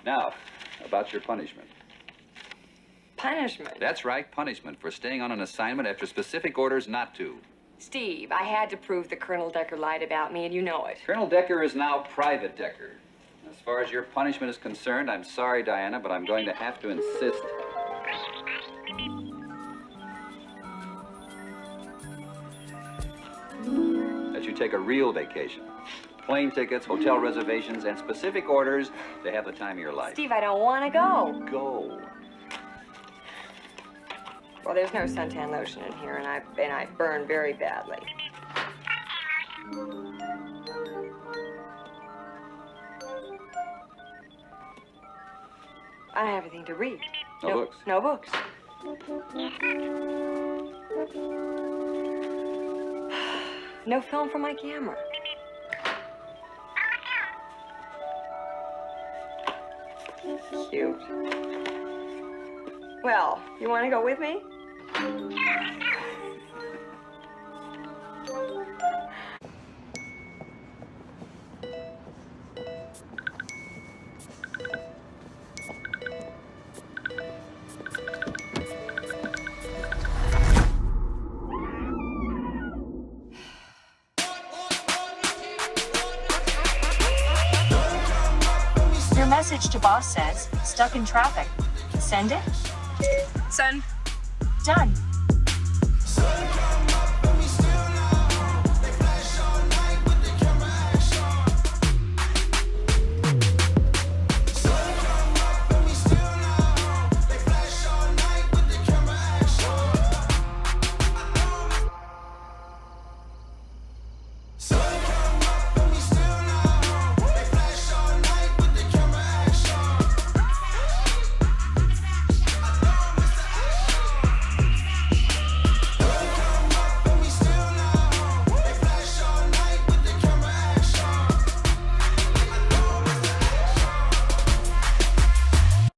Now, about your punishment. Punishment? That's right, punishment for staying on an assignment after specific orders not to. Steve, I had to prove that Colonel Decker lied about me, and you know it. Colonel Decker is now Private Decker. As far as your punishment is concerned, I'm sorry, Diana, but I'm going to have to insist that you take a real vacation. Plane tickets, hotel reservations, and specific orders to have the time of your life. Steve, I don't want to go. Go. Well, there's no suntan lotion in here, and I burn very badly. I don't have anything to read. No books? No books. No film for my camera. Cute. Well, you want to go with me? Your message to boss says, stuck in traffic. Send it? Send. Done.